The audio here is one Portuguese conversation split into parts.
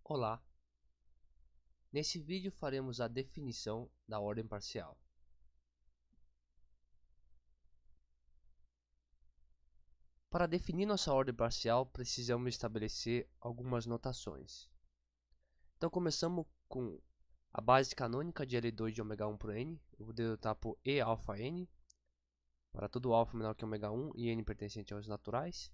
Olá! Nesse vídeo faremos a definição da ordem parcial. Para definir nossa ordem parcial, precisamos estabelecer algumas notações. Então começamos com a base canônica de L2 de ômega 1 por n. Eu vou denotar por E alfa n, para todo alfa menor que ômega 1 e n pertencente aos naturais.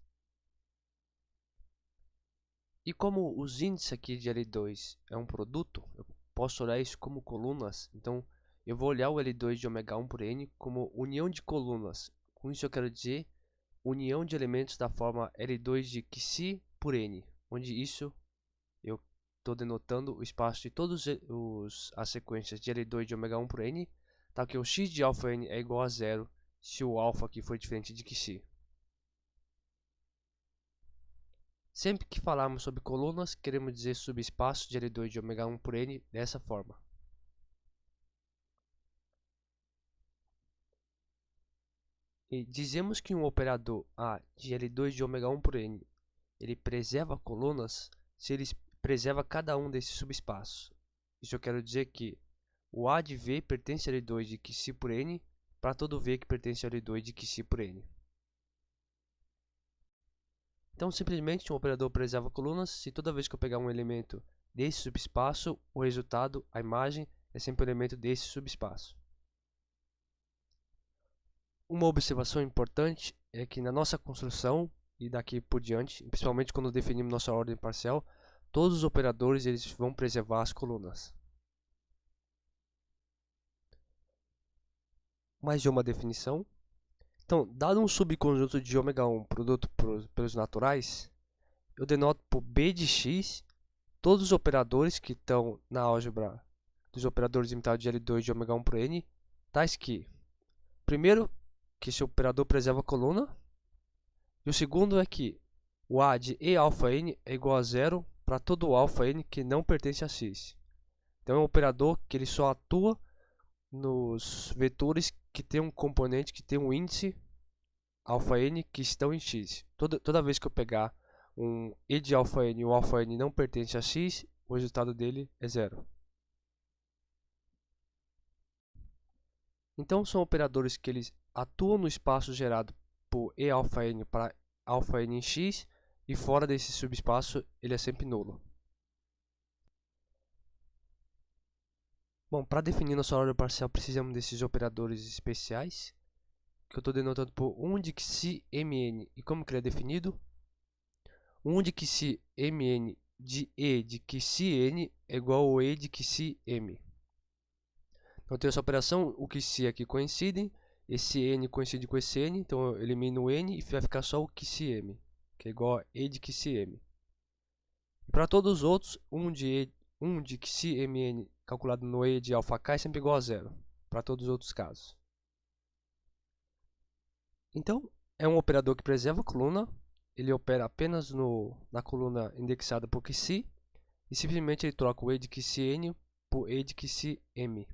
E como os índices aqui de L2 é um produto, eu posso olhar isso como colunas. Então eu vou olhar o L2 de ômega 1 por n como união de colunas. Com isso eu quero dizer união de elementos da forma L2 de Xi por n, onde isso eu estou denotando o espaço de todas as sequências de L2 de ômega 1 por n, tal que o x de alfa n é igual a zero se o alfa aqui for diferente de Xi. Sempre que falarmos sobre colunas, queremos dizer subespaço de L2 de ômega 1 por n dessa forma. E dizemos que um operador A de L2 de ômega 1 por n ele preserva colunas se ele preserva cada um desses subespaços. Isso eu quero dizer que o A de V pertence a L2 de Xi por n para todo V que pertence a L2 de Xi por n. Então, simplesmente um operador preserva colunas se toda vez que eu pegar um elemento desse subespaço, o resultado, a imagem, é sempre um elemento desse subespaço. Uma observação importante é que na nossa construção, e daqui por diante, principalmente quando definimos nossa ordem parcial, todos os operadores eles vão preservar as colunas. Mais de uma definição. Então, dado um subconjunto de ômega 1 produto pelos naturais, eu denoto por B de x todos os operadores que estão na álgebra dos operadores limitados de L2 de ômega 1 por n, tais que, primeiro, que esse operador preserva a coluna, e o segundo é que o A de E alfa n é igual a zero para todo alfa n que não pertence a x. Então é um operador que ele só atua nos vetores que tem um componente que tem um índice alfa n que estão em x. Toda vez que eu pegar um E de alfa n e o alfa n não pertence a x, o resultado dele é zero. Então são operadores que eles atuam no espaço gerado por E alfa n para alfa n em x, e fora desse subespaço ele é sempre nulo. Bom, para definir nossa ordem parcial precisamos desses operadores especiais, que eu estou denotando por 1 de Xi Mn. E como que ele é definido? 1 de Xi Mn de E de Xi n é igual ao E de Xi m. Então eu tenho essa operação, o Xi aqui coincidem, esse n coincide com esse n, então eu elimino o n e vai ficar só o Xi m, que é igual a E de Xi m. E para todos os outros, 1 de Xi Mn calculado no E de alfa k é sempre igual a zero, para todos os outros casos. Então, é um operador que preserva a coluna, ele opera apenas na coluna indexada por Xi, e simplesmente ele troca o E de Xi n por E de Xi m.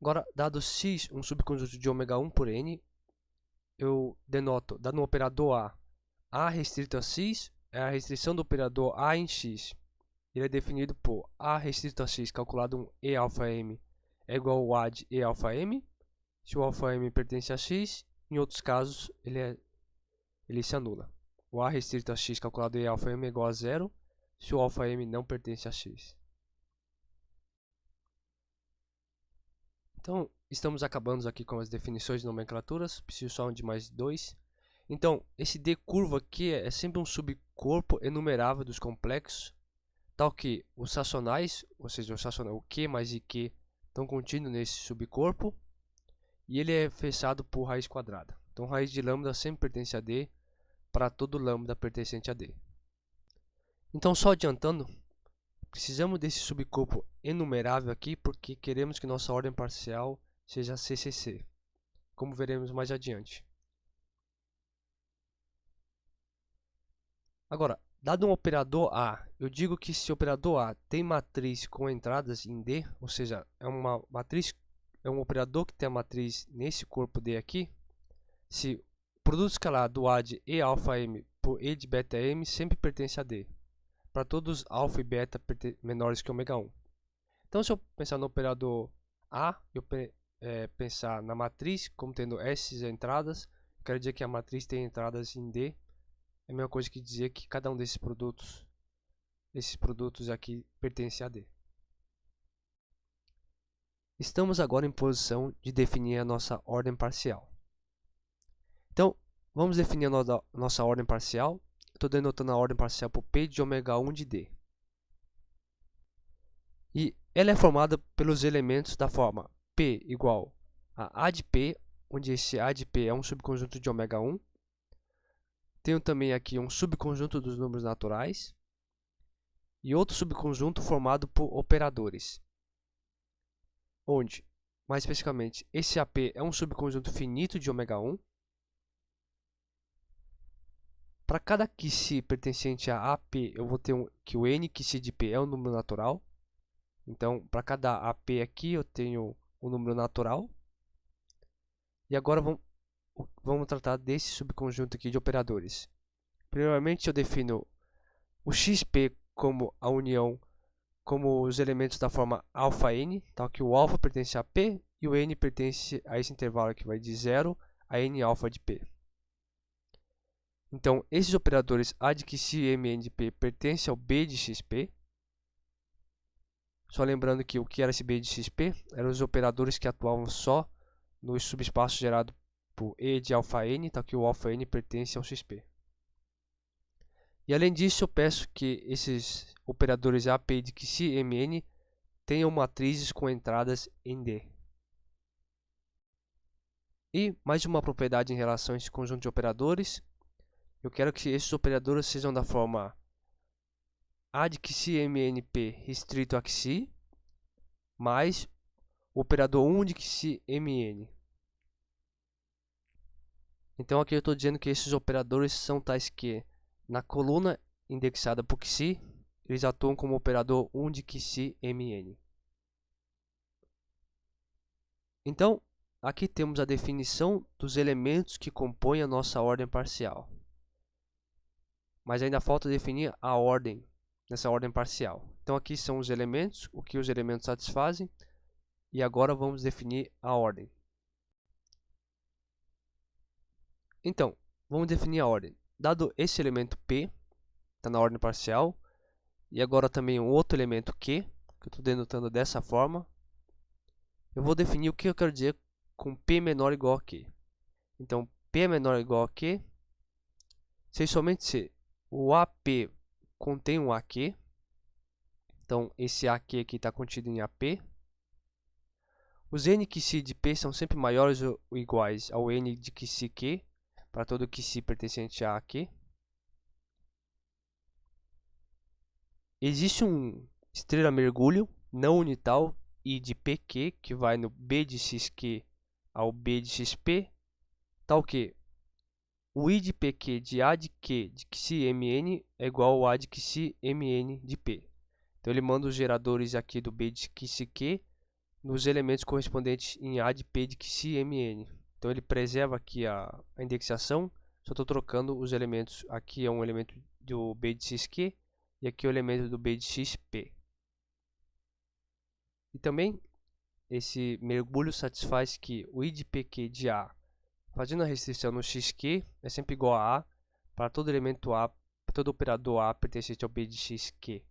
Agora, dado x um subconjunto de ômega 1 por n, eu denoto, dado um operador A restrito a x é a restrição do operador A em x. Ele é definido por A restrito a x calculado um E alfa m é igual ao A de E alfa m. Se o alfa m pertence a x, em outros casos ele se anula. O A restrito a x calculado E alfa m é igual a zero se o alfa m não pertence a x. Então, estamos acabando aqui com as definições de nomenclaturas, preciso só de mais dois. Então, esse D curvo aqui é sempre um subcorpo enumerável dos complexos, tal que os racionais, ou seja, o Q mais IQ, estão contidos nesse subcorpo, e ele é fechado por raiz quadrada. Então, raiz de lambda sempre pertence a D, para todo lambda pertencente a D. Então, só adiantando, precisamos desse subcorpo enumerável aqui porque queremos que nossa ordem parcial seja CCC, como veremos mais adiante. Agora, dado um operador A, eu digo que se o operador A tem matriz com entradas em D, ou seja, é um operador que tem a matriz nesse corpo D aqui, se o produto escalar do A de E alfa m por E de beta M sempre pertence a D, para todos alfa e beta menores que ômega 1. Então, se eu pensar no operador A, eu pensar na matriz como tendo essas entradas, eu quero dizer que a matriz tem entradas em D, é a mesma coisa que dizer que cada um desses produtos aqui pertence a D. Estamos agora em posição de definir a nossa ordem parcial. Então, vamos definir a nossa ordem parcial. Estou denotando a ordem parcial por P de ômega 1 de D. E ela é formada pelos elementos da forma P igual a de P, onde esse A de P é um subconjunto de ômega 1. Tenho também aqui um subconjunto dos números naturais e outro subconjunto formado por operadores, onde, mais especificamente, esse AP é um subconjunto finito de ômega 1. Para cada QC pertencente a AP, eu vou ter que o n QC de P é um número natural. Então, para cada AP aqui, eu tenho um número natural. E agora vamos tratar desse subconjunto aqui de operadores. Primeiramente, eu defino o XP como a união, como os elementos da forma αn, tal que o alfa pertence a P e o n pertence a esse intervalo que vai de 0 a n alfa de P. Então, esses operadores A de QC, Mn de P pertencem ao B de XP. Só lembrando que o que era esse B de XP eram os operadores que atuavam só no subespaço gerado por E de αn, tal que o αn pertence ao XP. E além disso, eu peço que esses operadores AP de QC, Mn tenham matrizes com entradas em D. E mais uma propriedade em relação a esse conjunto de operadores. Eu quero que esses operadores sejam da forma A de QC MNP restrito a QC mais o operador 1 de QC MN. Então aqui eu estou dizendo que esses operadores são tais que na coluna indexada por QC, eles atuam como operador 1 de QC MN. Então aqui temos a definição dos elementos que compõem a nossa ordem parcial. Mas ainda falta definir a ordem nessa ordem parcial. Então aqui são os elementos, o que os elementos satisfazem, e agora vamos definir a ordem. Então, vamos definir a ordem. Dado esse elemento P, está na ordem parcial, e agora também um outro elemento Q, que eu estou denotando dessa forma, eu vou definir o que eu quero dizer com P menor ou igual a Q. Então, P menor ou igual a Q, se somente se o AP contém um AQ, então esse AQ aqui está contido em AP. Os n QC de P são sempre maiores ou iguais ao n de QC Q, para todo QC pertencente a AQ. Existe um estrela mergulho não unital I de PQ, que vai no B de XQ ao B de XP, tal que o I de PQ de A de Q de QC MN é igual ao A de QC MN de P. Então ele manda os geradores aqui do B de QC Q nos elementos correspondentes em A de P de QC MN. Então ele preserva aqui a indexação, só estou trocando os elementos. Aqui é um elemento do B de XQ e aqui é o elemento do B de XP. E também esse mergulho satisfaz que o I de PQ de A, fazendo a restrição no XQ, é sempre igual a A para todo elemento A, para todo operador A pertencente ao B de XQ.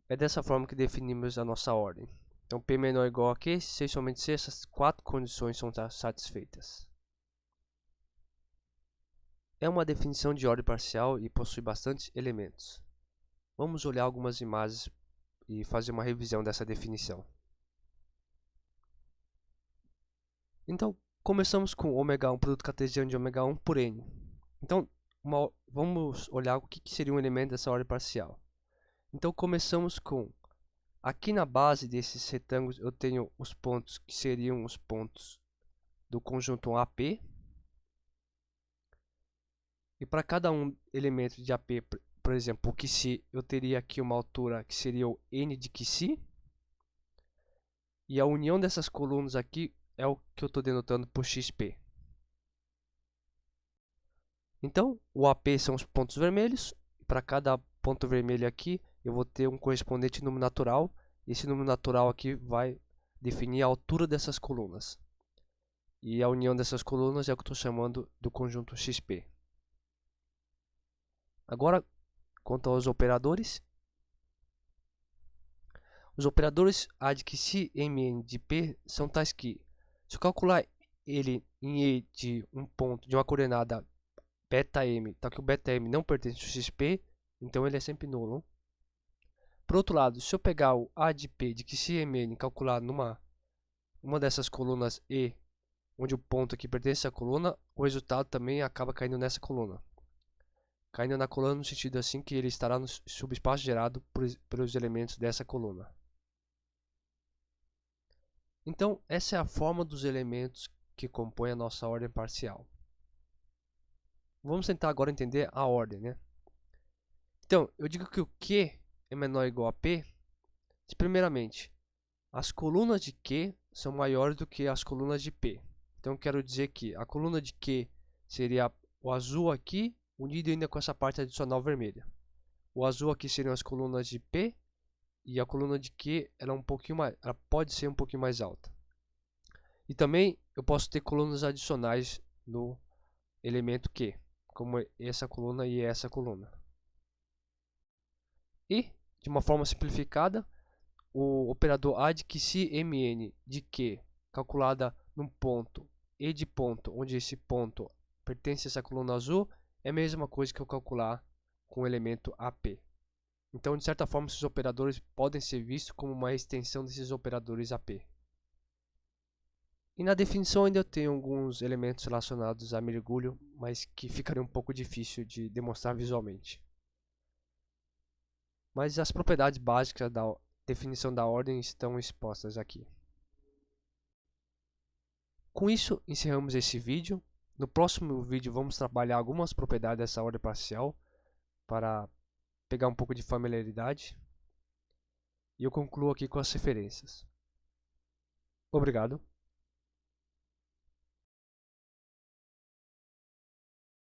É dessa forma que definimos a nossa ordem. Então, P menor ou igual a Q, se somente se essas quatro condições são satisfeitas. É uma definição de ordem parcial e possui bastantes elementos. Vamos olhar algumas imagens e fazer uma revisão dessa definição. Então, começamos com ômega 1, produto cartesiano de ômega 1 por n. Então, vamos olhar o que seria um elemento dessa ordem parcial. Então, começamos com, aqui na base desses retângulos, eu tenho os pontos que seriam os pontos do conjunto AP. E para cada um elemento de AP, por exemplo, o QC, eu teria aqui uma altura que seria o n de QC. E a união dessas colunas aqui é o que eu estou denotando por XP. Então, o AP são os pontos vermelhos. Para cada ponto vermelho aqui, eu vou ter um correspondente número natural. Esse número natural aqui vai definir a altura dessas colunas. E a união dessas colunas é o que eu estou chamando do conjunto XP. Agora, quanto aos operadores. Os operadores AD que se MN de P são tais que, se eu calcular ele em E de um ponto, de uma coordenada beta M, tá que o beta M não pertence ao XP, então ele é sempre nulo. Por outro lado, se eu pegar o A de P de que se MN e calcular uma dessas colunas E, onde o ponto aqui pertence à coluna, o resultado também acaba caindo nessa coluna. Caindo na coluna no sentido assim que ele estará no subespaço gerado pelos elementos dessa coluna. Então, essa é a forma dos elementos que compõem a nossa ordem parcial. Vamos tentar agora entender a ordem, né? Então, eu digo que o Q é menor ou igual a P, se primeiramente, as colunas de Q são maiores do que as colunas de P. Então, eu quero dizer que a coluna de Q seria o azul aqui, unido ainda com essa parte adicional vermelha. O azul aqui seriam as colunas de P, e a coluna de Q ela pode ser um pouquinho mais alta. E também eu posso ter colunas adicionais no elemento Q, como essa coluna e essa coluna. E, de uma forma simplificada, o operador AD que se MN de Q calculada num ponto E de ponto, onde esse ponto pertence a essa coluna azul, é a mesma coisa que eu calcular com o elemento AP. Então, de certa forma, esses operadores podem ser vistos como uma extensão desses operadores AP. E na definição ainda eu tenho alguns elementos relacionados a mergulho, mas que ficaria um pouco difícil de demonstrar visualmente. Mas as propriedades básicas da definição da ordem estão expostas aqui. Com isso, encerramos esse vídeo. No próximo vídeo vamos trabalhar algumas propriedades dessa ordem parcial para pegar um pouco de familiaridade. E eu concluo aqui com as referências. Obrigado.